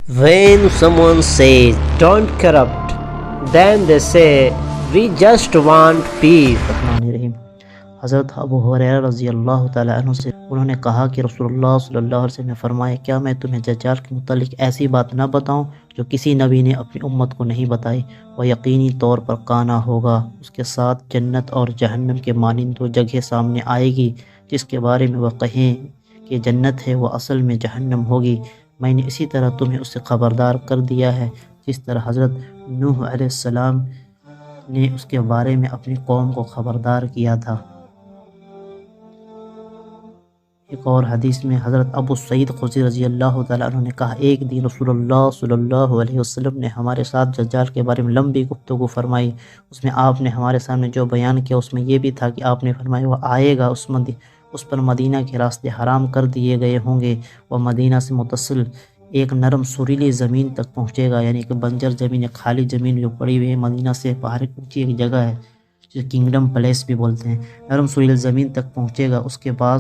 When someone says, "Don't corrupt," then they say, "We just want peace." الرحمن الرحیم۔ حضرت ابو ہریرہ رضی اللہ تعالیٰ عنہ سے انہوں نے کہا کہ رسول اللہ صلی اللہ علیہ وسلم نے فرمایا، کیا میں تمہیں دجال کے متعلق ایسی بات نہ بتاؤں جو کسی نبی نے اپنی امت کو نہیں بتائی؟ وہ یقینی طور پر کانا ہوگا، اس کے ساتھ جنت اور جہنم کے مانند دو جگہ سامنے آئے گی، جس کے بارے میں وہ کہیں کہ جنت ہے، وہ اصل میں جہنم ہوگی۔ میں نے اسی طرح تمہیں اس سے خبردار کر دیا ہے، جس طرح حضرت نوح علیہ السلام نے اس کے بارے میں اپنی قوم کو خبردار کیا تھا۔ ایک اور حدیث میں حضرت ابو سعید خدری رضی اللہ تعالیٰ عنہ نے کہا، ایک دن رسول اللہ صلی اللہ علیہ وسلم نے ہمارے ساتھ دجال کے بارے میں لمبی گفتگو فرمائی۔ اس میں آپ نے ہمارے سامنے جو بیان کیا اس میں یہ بھی تھا کہ آپ نے فرمایا، وہ آئے گا، اس پر مدینہ کے راستے حرام کر دیے گئے ہوں گے، وہ مدینہ سے متصل ایک نرم سریلی زمین تک پہنچے گا، یعنی کہ بنجر زمین یا خالی زمین جو پڑی ہوئی ہے، مدینہ سے باہر اونچی ایک جگہ ہے جسے کنگڈم پلیس بھی بولتے ہیں، نرم سریلی زمین تک پہنچے گا۔ اس کے بعد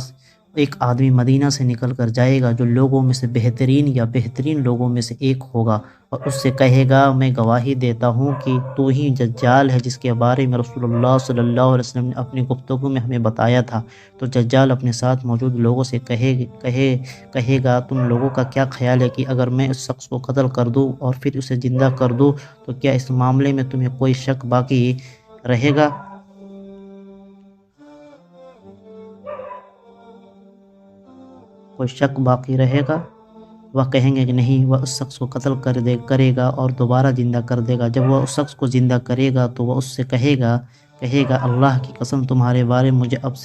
ایک آدمی مدینہ سے نکل کر جائے گا جو لوگوں میں سے بہترین یا بہترین لوگوں میں سے ایک ہوگا، اور اس سے کہے گا، میں گواہی دیتا ہوں کہ تو ہی دجال ہے جس کے بارے میں رسول اللہ صلی اللہ علیہ وسلم نے اپنی گفتگو میں ہمیں بتایا تھا۔ تو دجال اپنے ساتھ موجود لوگوں سے کہے گا، تم لوگوں کا کیا خیال ہے کہ اگر میں اس شخص کو قتل کر دوں اور پھر اسے زندہ کر دوں تو کیا اس معاملے میں تمہیں کوئی شک باقی رہے گا؟ وہ کہیں گے کہ نہیں، وہ اس شخص کو قتل کرے گا اور دوبارہ زندہ کر دے گا۔ جب وہ اس شخص کو زندہ کرے گا تو وہ اس سے کہے گا، اللہ کی قسم تمہارے بارے میں مجھے اب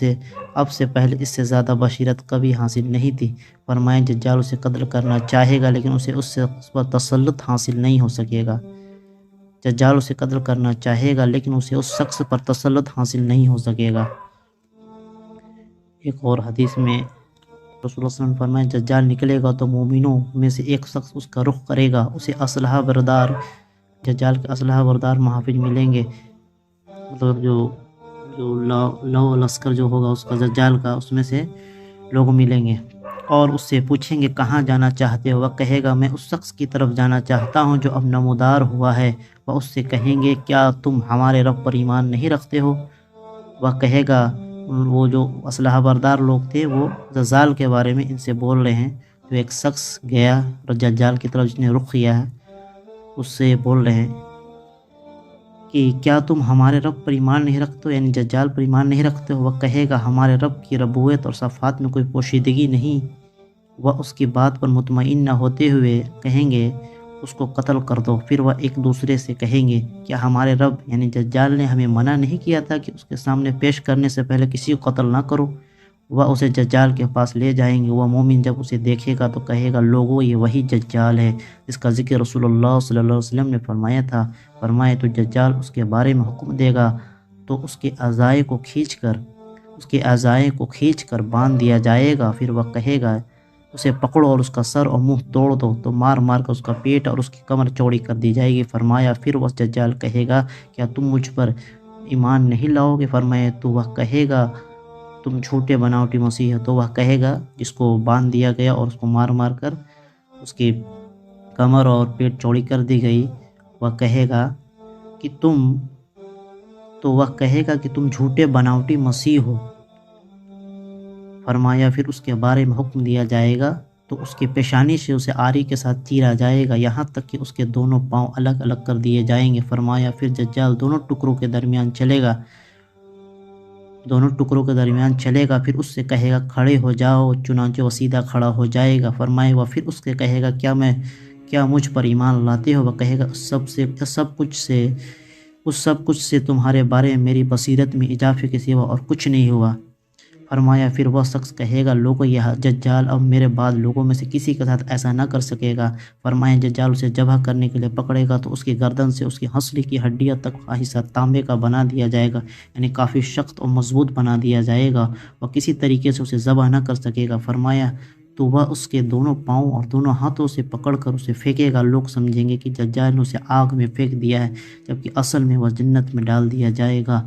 سے پہلے اس سے زیادہ بصیرت کبھی حاصل نہیں تھی۔ فرمایا، دجال اسے قتل کرنا چاہے گا لیکن اسے اس پر تسلط حاصل نہیں ہو سکے گا۔ دجال اسے قتل کرنا چاہے گا لیکن اسے اس شخص پر تسلط حاصل نہیں ہو سکے گا۔ ایک اور حدیث میں رسول اللہ صلی اللہ علیہ وسلم نے فرمایا، دجال نکلے گا تو مومنوں میں سے ایک شخص اس کا رخ کرے گا، اسے اسلحہ بردار، دجال کے اسلحہ بردار محافظ ملیں گے، مطلب جو لو لشکر جو ہوگا اس کا دجال کا، اس میں سے لوگ ملیں گے اور اس سے پوچھیں گے کہاں جانا چاہتے ہو؟ وہ کہے گا، میں اس شخص کی طرف جانا چاہتا ہوں جو اب نمودار ہوا ہے۔ وہ اس سے کہیں گے، کیا تم ہمارے رب پر ایمان نہیں رکھتے ہو؟ وہ کہے گا، وہ جو اسلحہ بردار لوگ تھے وہ دجال کے بارے میں ان سے بول رہے ہیں، جو ایک شخص گیا دجال کی طرف جس نے رخ کیا ہے، اس سے بول رہے ہیں کہ کیا تم ہمارے رب پر ایمان نہیں رکھتے ہو، یعنی دجال پر ایمان نہیں رکھتے ہو؟ وہ کہے گا، ہمارے رب کی ربوت اور صفات میں کوئی پوشیدگی نہیں۔ وہ اس کی بات پر مطمئن نہ ہوتے ہوئے کہیں گے، اس کو قتل کر دو۔ پھر وہ ایک دوسرے سے کہیں گے، کیا ہمارے رب یعنی دجال نے ہمیں منع نہیں کیا تھا کہ اس کے سامنے پیش کرنے سے پہلے کسی کو قتل نہ کرو؟ وہ اسے دجال کے پاس لے جائیں گے۔ وہ مومن جب اسے دیکھے گا تو کہے گا، لوگوں یہ وہی دجال ہے جس کا ذکر رسول اللہ صلی اللہ علیہ وسلم نے فرمایا تھا۔ فرمایا تو دجال اس کے بارے میں حکم دے گا تو اس کے اعضائے کو کھینچ کر باندھ دیا جائے گا۔ پھر وہ کہے گا، اسے پکڑو اور اس کا سر اور منہ توڑ دو، تو مار کر اس کا پیٹ اور اس کی کمر چوڑی کر دی جائے گی۔ فرمایا پھر وہ دجال کہے گا، کیا تم مجھ پر ایمان نہیں لاؤ گے؟ فرمایا تو وہ کہے گا، تم جھوٹے بناوٹی مسیح ہو۔ تو وہ کہے گا، جس کو باندھ دیا گیا اور اس کو مار کر اس کی کمر اور پیٹ چوڑی کر دی گئی، وہ کہے گا کہ تم جھوٹے بناوٹی مسیح ہو۔ فرمایا پھر اس کے بارے میں حکم دیا جائے گا تو اس کی پیشانی سے اسے آری کے ساتھ چیرا جائے گا، یہاں تک کہ اس کے دونوں پاؤں الگ الگ کر دیے جائیں گے۔ فرمایا پھر دجال دونوں ٹکروں کے درمیان چلے گا، پھر اس سے کہے گا، کھڑے ہو جاؤ، چنانچہ وہ سیدھا کھڑا ہو جائے گا۔ فرمایا وہ پھر اس سے کہے گا، کیا مجھ پر ایمان لاتے ہو؟ وہ کہے گا، اس سب کچھ سے تمہارے بارے میں میری بصیرت میں اضافے کے سوا اور کچھ نہیں ہوا۔ فرمایا پھر وہ شخص کہے گا، لوگوں یہ دجال اب میرے بعد لوگوں میں سے کسی کے ساتھ ایسا نہ کر سکے گا۔ فرمایا دجال اسے ذبح کرنے کے لیے پکڑے گا تو اس کی گردن سے اس کی ہنسلی کی ہڈیاں تک کا حصہ تانبے کا بنا دیا جائے گا، یعنی کافی سخت اور مضبوط بنا دیا جائے گا، وہ کسی طریقے سے اسے ذبح نہ کر سکے گا۔ فرمایا تو وہ اس کے دونوں پاؤں اور دونوں ہاتھوں سے پکڑ کر اسے پھینکے گا، لوگ سمجھیں گے کہ دجال نے اسے آگ میں پھینک دیا ہے، جبکہ اصل میں وہ جنت میں ڈال دیا جائے گا۔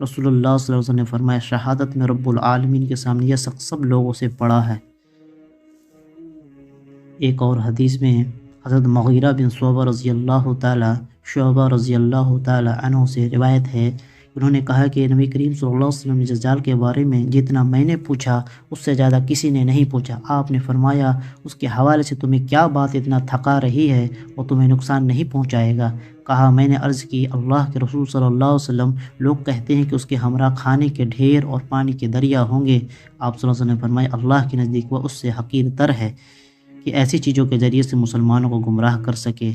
رسول اللہ صلی اللہ علیہ وسلم نے فرمایا، شہادت میں رب العالمین کے سامنے یہ شخص سب لوگوں سے بڑا ہے۔ ایک اور حدیث میں حضرت مغیرہ بن شعبہ رضی اللہ تعالی عنہ سے روایت ہے، انہوں نے کہا کہ نبی کریم صلی اللہ علیہ وسلم نے دجال کے بارے میں جتنا میں نے پوچھا اس سے زیادہ کسی نے نہیں پوچھا۔ آپ نے فرمایا اس کے حوالے سے تمہیں کیا بات اتنا تھکا رہی ہے اور تمہیں نقصان نہیں پہنچائے گا؟ کہا میں نے عرض کی اللہ کے رسول صلی اللہ علیہ وسلم، لوگ کہتے ہیں کہ اس کے ہمراہ کھانے کے ڈھیر اور پانی کے دریا ہوں گے۔ آپ صلی اللہ علیہ وسلم نے فرمایا اللہ کے نزدیک وہ اس سے حقیر تر ہے کہ ایسی چیزوں کے ذریعے سے مسلمانوں کو گمراہ کر سکے۔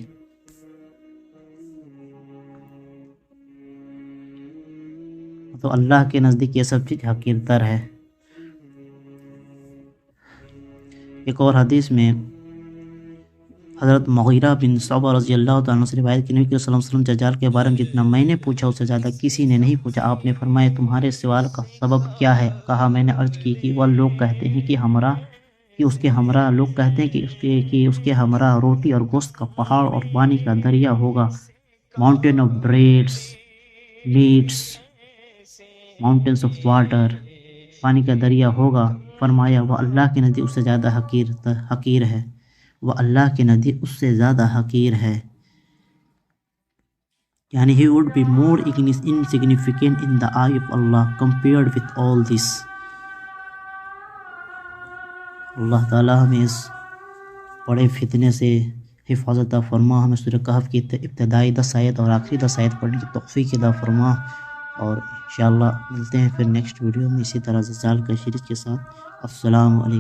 تو اللہ کے نزدیک یہ سب چیز حقیر تر ہے۔ ایک اور حدیث میں حضرت مغیرہ بن شعبہ رضی اللہ تعالیٰ عنہ سے روایت کی، نبی صلی اللہ علیہ وسلم دجال کے بارے میں جتنا میں نے پوچھا اس سے زیادہ کسی نے نہیں پوچھا۔ آپ نے فرمایا تمہارے سوال کا سبب کیا ہے؟ کہا میں نے عرض کی کہ وہ لوگ کہتے ہیں کہ اس کے ہمراہ لوگ کہتے ہیں کہ اس کے ہمراہ روٹی اور گوشت کا پہاڑ اور پانی کا دریا ہوگا، mountain of breads meats, mountains of water, پانی کا دریا ہوگا۔ فرمایا وہ اللہ کے نزدیک اس سے زیادہ حقیر ہے، وہ اللہ کے نزدیک اس سے زیادہ حقیر ہے، یعنی he would be more insignificant in the eye of Allah compared with all this۔ اللہ تعالیٰ ہمیں اس بڑے فتنے سے حفاظت عطا فرما، ہمیں سورہ کہف کی ابتدائی 10 آیت اور آخری 10 آیت پڑھنے کی توفیق عطا فرما، اور انشاءاللہ ملتے ہیں پھر نیکسٹ ویڈیو میں اسی طرح دجال کا سیریز کے ساتھ۔ السلام علیکم۔